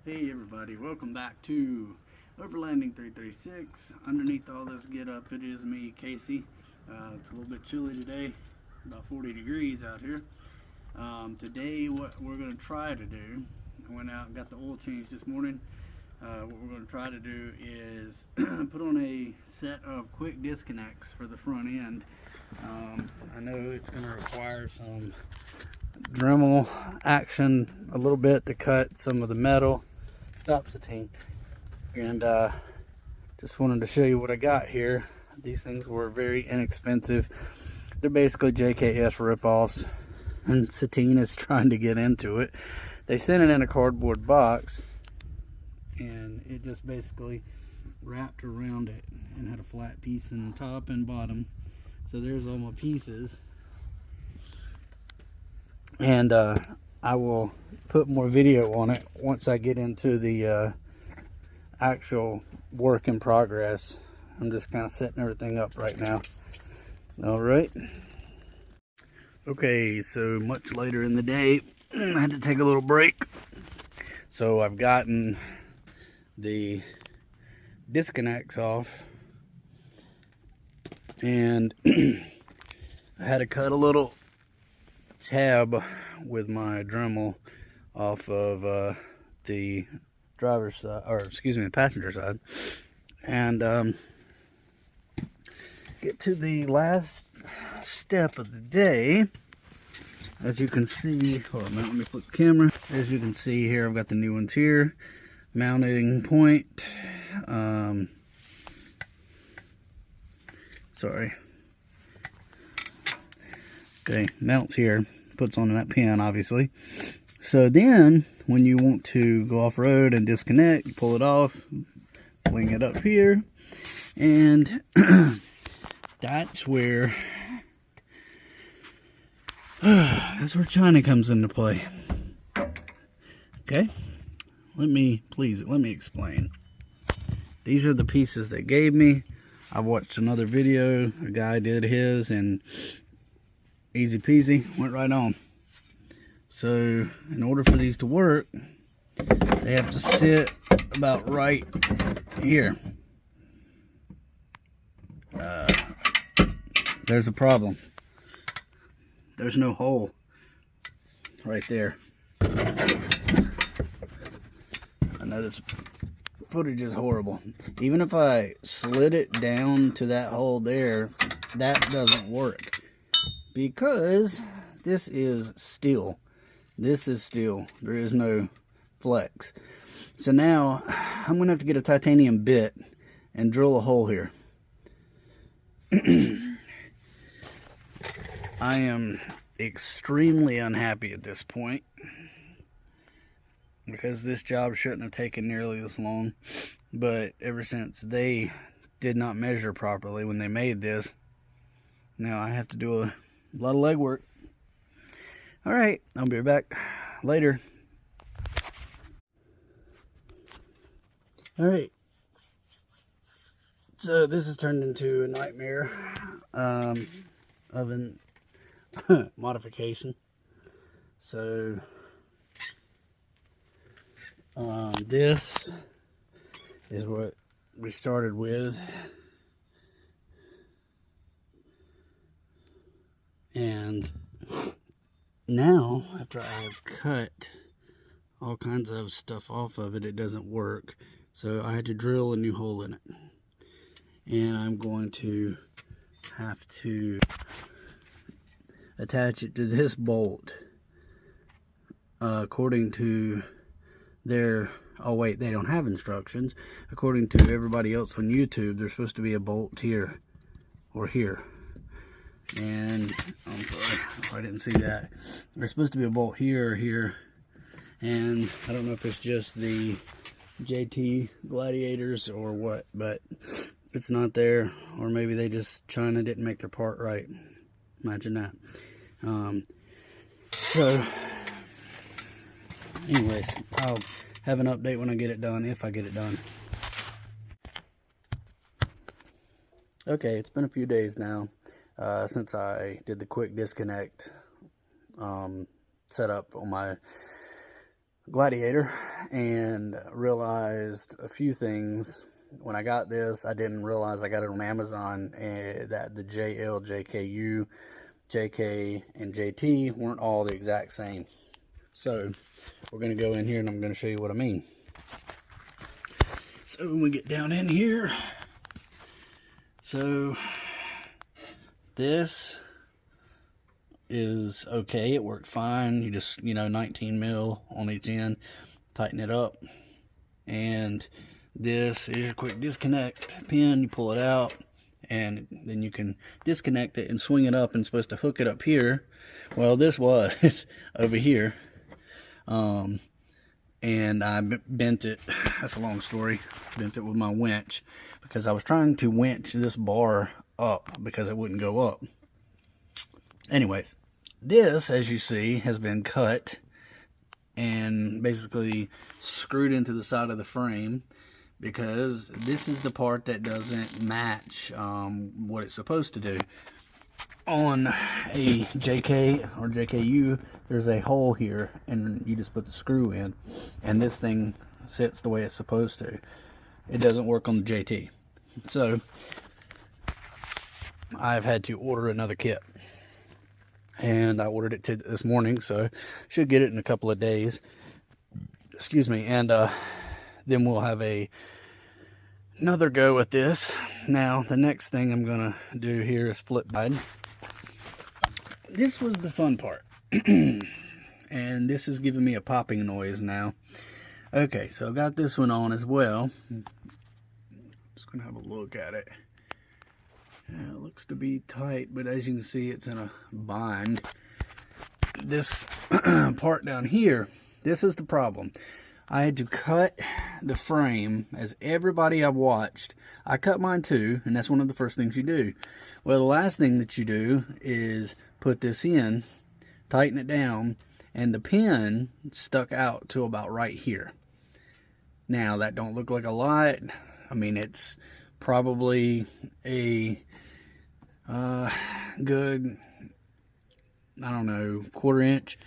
Hey everybody, welcome back to Overlanding 336. Underneath all this get up, it is me, Casey. It's a little bit chilly today, about 40 degrees out here. Today, what we're going to try to do, I went out and got the oil change this morning. What we're going to try to do is put on a set of quick disconnects for the front end. I know it's going to require some Dremel action a little bit to cut some of the metal. Stop Satine. And just wanted to show you what I got here. These things were very inexpensive. They're basically JKS ripoffs, and Satine is trying to get into it. They sent it in a cardboard box, and it just basically wrapped around it and had a flat piece in the top and bottom. So there's all my pieces. And I will put more video on it once I get into the actual work in progress. I'm just kind of setting everything up right now. All right. Okay, so much later in the day, I had to take a little break. So I've gotten the disconnects off, and I had to cut a little tab with my Dremel off of the driver's side, or excuse me, the passenger side, and get to the last step of the day. As you can see, hold on, let me flip the camera. As you can see here, I've got the new ones here, mounting point. Sorry. Okay, mounts here, puts on that pin, obviously. So then, when you want to go off-road and disconnect, you pull it off, fling it up here, and that's where China comes into play. Okay, let me explain. These are the pieces they gave me. I watched another video, a guy did his, and easy peasy, went right on. So in order for these to work, they have to sit about right here. There's a problem. There's no hole right there. I know this footage is horrible. Even if I slid it down to that hole there, that doesn't work, because this is steel. This is steel. There is no flex. So now I'm going to have to get a titanium bit and drill a hole here. I am extremely unhappy at this point, because this job shouldn't have taken nearly this long. But ever since they did not measure properly when they made this, now I have to do a lot of legwork. All right, I'll be back later. All right, so this has turned into a nightmare of an modification. So this is what we started with, and now, after I've cut all kinds of stuff off of it, it doesn't work. So I had to drill a new hole in it. And I'm going to have to attach it to this bolt. According to their... Oh wait, they don't have instructions. According to everybody else on YouTube, there's supposed to be a bolt here or here. And I'm sorry if I didn't see that. There's supposed to be a bolt here or here, and I don't know if it's just the JT Gladiators or what, but it's not there. Or maybe they just, China didn't make their part right. Imagine that. So anyways, I'll have an update when I get it done, if I get it done. Okay, it's been a few days now since I did the quick disconnect setup on my Gladiator and realized a few things. When I got this, I didn't realize I got it on Amazon, that the JL, JKU, JK, and JT weren't all the exact same. So we're going to go in here and I'm going to show you what I mean. So when we get down in here, so this is okay, it worked fine. You just, 19 mil on each end, tighten it up. And this is your quick disconnect pin. You pull it out and then you can disconnect it and swing it up, and it's supposed to hook it up here. Well, this was over here. And I bent it. That's a long story. Bent it with my winch because I was trying to winch this bar up because it wouldn't go up. Anyways, this, as you see, has been cut and basically screwed into the side of the frame because this is the part that doesn't match what it's supposed to do. On a JK or JKU, there's a hole here, and you just put the screw in, and this thing sits the way it's supposed to. It doesn't work on the JT. So I've had to order another kit, and I ordered it this morning, so should get it in a couple of days. Excuse me. And then we'll have another go at this. Now the next thing I'm gonna do here is flip side. This was the fun part. And this is giving me a popping noise now. Okay, so I got this one on as well. Just gonna have a look at it. Yeah, it looks to be tight, but as you can see, it's in a bind. This part down here, this is the problem. I had to cut the frame, as everybody I've watched, I cut mine too, and that's one of the first things you do. Well, the last thing that you do is put this in, tighten it down, and the pin stuck out to about right here. Now, that don't look like a lot. I mean, it's probably a good, I don't know, 1/4 inch.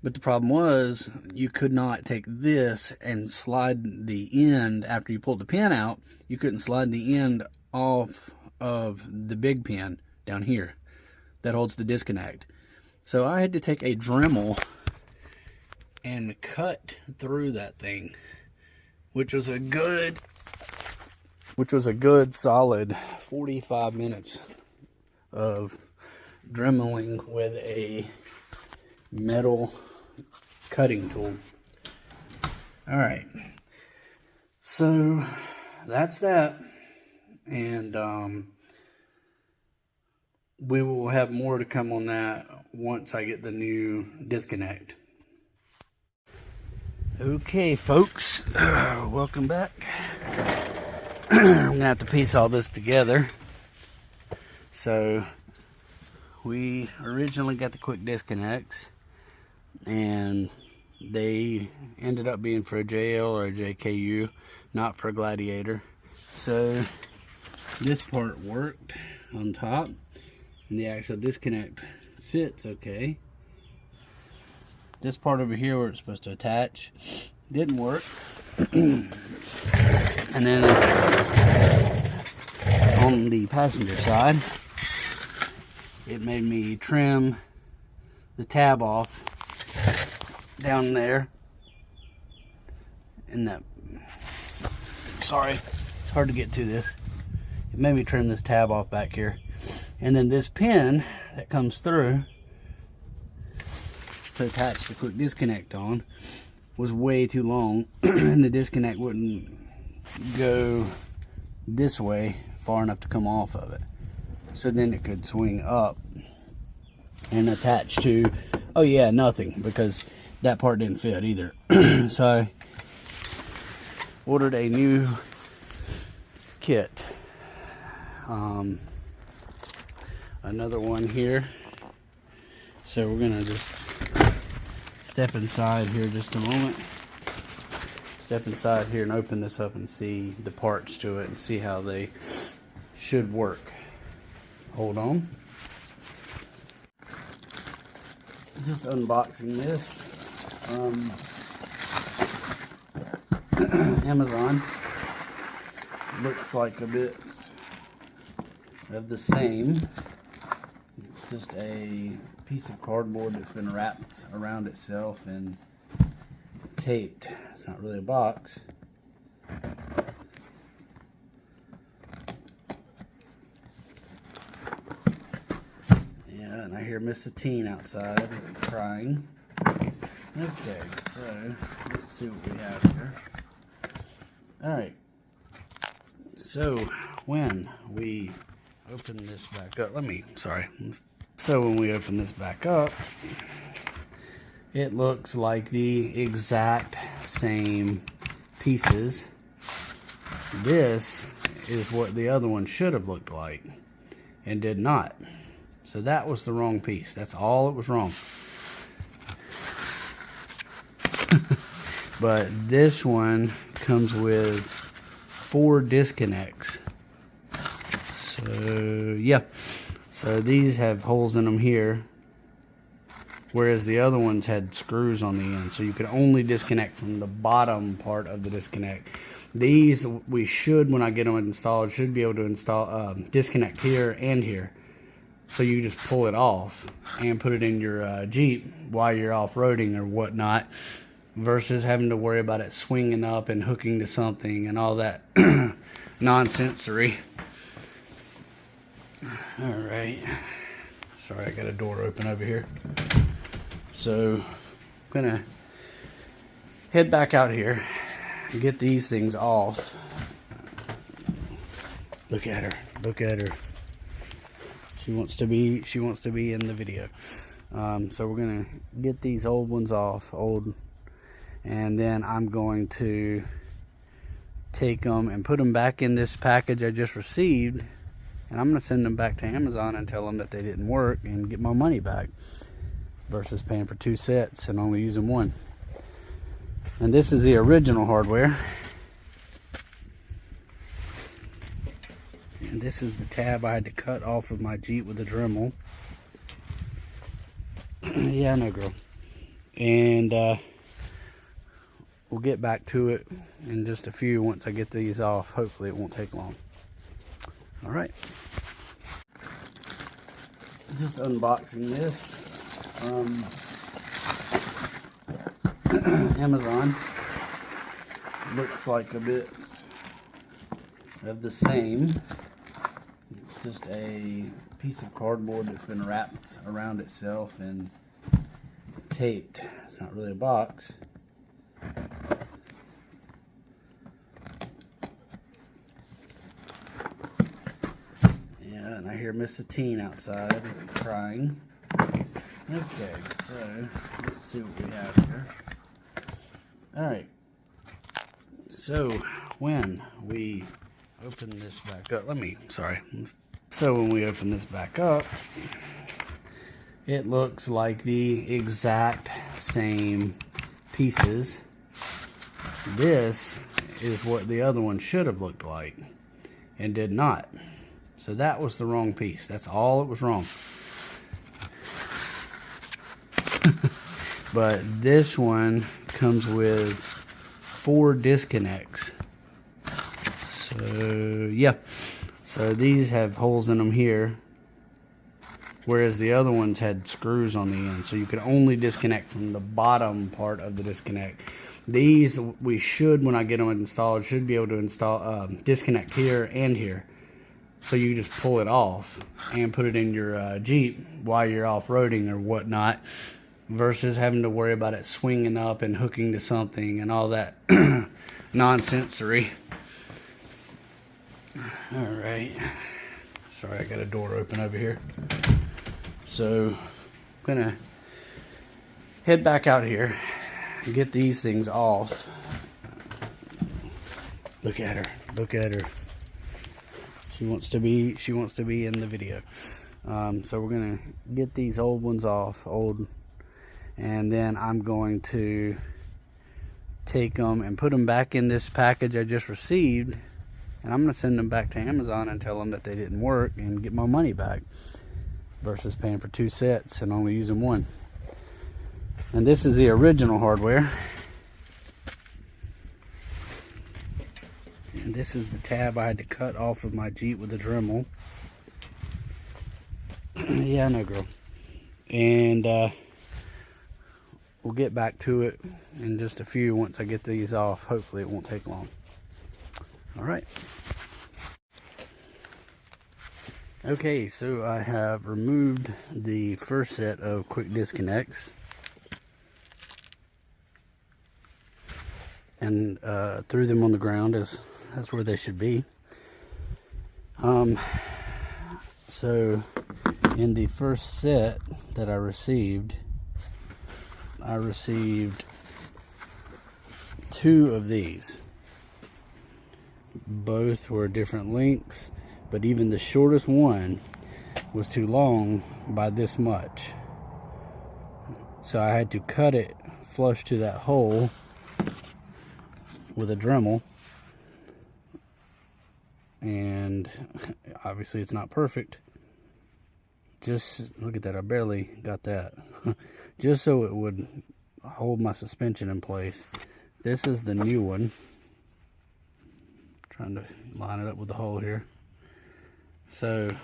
But the problem was, you could not take this and slide the end after you pulled the pin out. You couldn't slide the end off of the big pin down here that holds the disconnect. So I had to take a Dremel and cut through that thing, which was a good solid 45 minutes of dremeling with a metal cutting tool. All right, so that's that, and we will have more to come on that once I get the new disconnect. Okay, folks, welcome back. I'm gonna have to piece all this together. So we originally got the quick disconnects, and they ended up being for a JL or a JKU, not for a Gladiator. So this part worked on top, and the actual disconnect fits okay. This part over here where it's supposed to attach didn't work. And then on the passenger side, it made me trim the tab off down there. And that, sorry, it's hard to get to this. It made me trim this tab off back here. And then this pin that comes through to attach the quick disconnect on was way too long, and the disconnect wouldn't go this way far enough to come off of it. So then it could swing up and attach to, oh yeah, nothing, because that part didn't fit either. So I ordered a new kit. Another one here. So we're gonna just step inside here just a moment. Step inside here and open this up and see the parts to it and see how they should work. Hold on. Just unboxing this. Amazon. Looks like a bit of the same. It's just a piece of cardboard that's been wrapped around itself and taped. It's not really a box. Yeah, and I hear Miss Satine outside crying. Okay, so let's see what we have here. Alright, so when we open this back up, so when we open this back up, it looks like the exact same pieces. This is what the other one should have looked like and did not. So that was the wrong piece. That's all it was wrong. But this one comes with 4 disconnects. So yeah, so these have holes in them here, whereas the other ones had screws on the end, so you could only disconnect from the bottom part of the disconnect. These, we should, when I get them installed, should be able to install disconnect here and here, so you just pull it off and put it in your Jeep while you're off-roading or whatnot, versus having to worry about it swinging up and hooking to something and all that nonsensory. Alright, sorry, I got a door open over here. So I'm gonna head back out here and get these things off. Look at her. She wants to be in the video. So we're gonna get these old ones off, and then I'm going to take them and put them back in this package I just received, and I'm going to send them back to Amazon and tell them that they didn't work and get my money back, versus paying for 2 sets and only using 1. And this is the original hardware, and this is the tab I had to cut off of my Jeep with a Dremel. Yeah, I know, girl. And we'll get back to it in just a few once I get these off. Hopefully it won't take long. All right. Just unboxing this from Amazon. Looks like a bit of the same. It's just a piece of cardboard that's been wrapped around itself and taped. It's not really a box. And I hear Miss Satine outside crying. Okay, so let's see what we have here. Alright, so when we open this back up, so when we open this back up, it looks like the exact same pieces. This is what the other one should have looked like and did not. So that was the wrong piece. That's all it was wrong. But this one comes with 4 disconnects. So yeah, so these have holes in them here, whereas the other ones had screws on the end, so you could only disconnect from the bottom part of the disconnect. These, we should, when I get them installed, should be able to install disconnect here and here, so you just pull it off and put it in your Jeep while you're off-roading or whatnot, versus having to worry about it swinging up and hooking to something and all that nonsensory. Alright, sorry, I got a door open over here. So I'm gonna head back out here and get these things off. Look at her. She wants to be in the video. So we're gonna get these old ones off, and then I'm going to take them and put them back in this package I just received, and I'm going to send them back to Amazon and tell them that they didn't work and get my money back, versus paying for 2 sets and only using 1. And this is the original hardware, this is the tab I had to cut off of my Jeep with a Dremel. Yeah, I know, girl. And we'll get back to it in just a few once I get these off. Hopefully it won't take long. All right. Okay, so I have removed the first set of quick disconnects and threw them on the ground as that's where they should be. So in the first set that I received two of these. Both were different lengths, but even the shortest one was too long by this much. So I had to cut it flush to that hole with a Dremel. And obviously it's not perfect. Just look at that, I barely got that. Just so it would hold my suspension in place. This is the new one. Trying to line it up with the hole here. So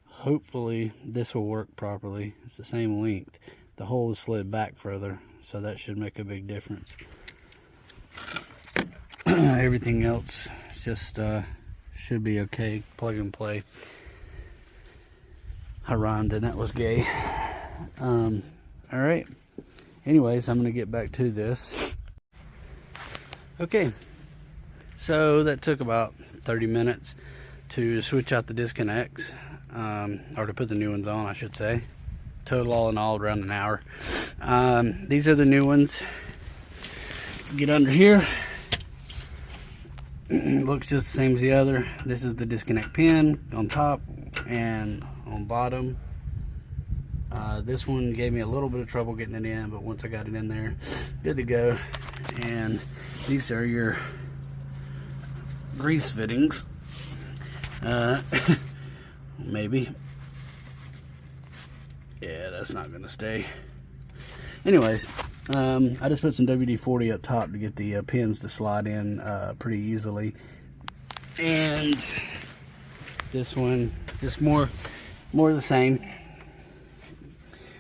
hopefully this will work properly. It's the same length. The hole is slid back further, so that should make a big difference. Everything else just should be okay. Plug and play. I rhymed and that was gay. Alright. Anyways, I'm going to get back to this. Okay. So that took about 30 minutes to switch out the disconnects. Or to put the new ones on, I should say. Total all in all around an hour. These are the new ones. Get under here. Looks just the same as the other. This is the disconnect pin on top and on bottom. This one gave me a little bit of trouble getting it in, but once I got it in there, good to go. And these are your grease fittings. Maybe. Yeah, that's not gonna stay. Anyways, I just put some WD-40 up top to get the pins to slide in pretty easily. And this one, just more of the same.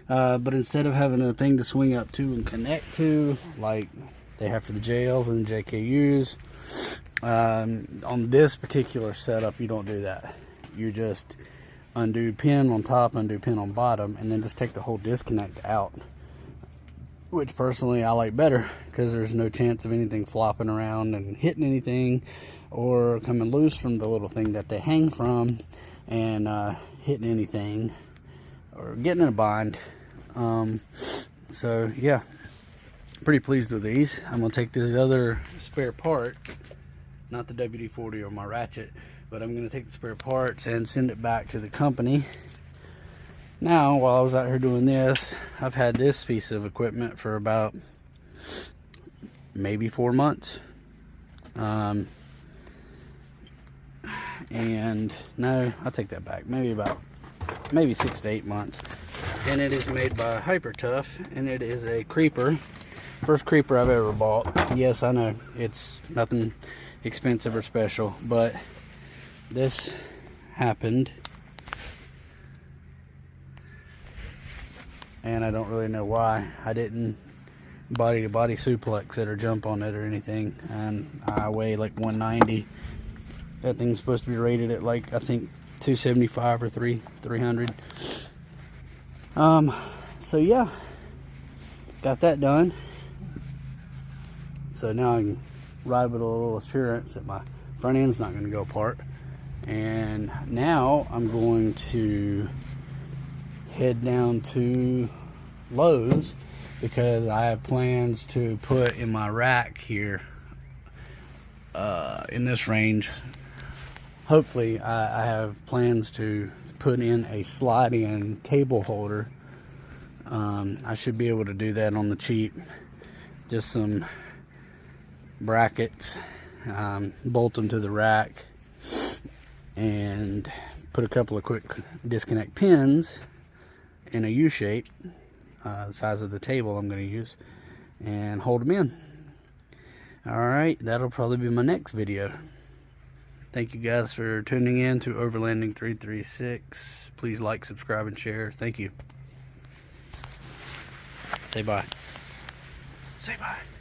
But instead of having a thing to swing up to and connect to, like they have for the JLs and the JKUs, on this particular setup, you don't do that. You just undo pin on top, undo pin on bottom, and then just take the whole disconnect out. Which personally I like better, because there's no chance of anything flopping around and hitting anything or coming loose from the little thing that they hang from and hitting anything or getting in a bind. So yeah, pretty pleased with these. I'm gonna take this other spare part, not the WD-40 or my ratchet, but I'm gonna take the spare parts and send it back to the company. Now, while I was out here doing this, I've had this piece of equipment for about maybe 4 months. And no, I'll take that back. Maybe 6 to 8 months. And it is made by Hyper Tough, and it is a creeper. First creeper I've ever bought. Yes, I know it's nothing expensive or special, but this happened. And I don't really know why. I didn't body-to-body suplex it or jump on it or anything. And I weigh like 190. That thing's supposed to be rated at like, I think, 275 or 300. So yeah, got that done. So now I can ride with a little assurance that my front end's not going to go apart. And now I'm going to head down to Lowe's because I have plans to put in my rack here in this range. Hopefully I have plans to put in a slide-in table holder. I should be able to do that on the cheap. Just some brackets, bolt them to the rack, and put a couple of quick disconnect pins in a U-shape, the size of the table I'm going to use, and hold them in. Alright, that'll probably be my next video. Thank you guys for tuning in to Overlanding 336. Please like, subscribe, and share. Thank you. Say bye. Say bye.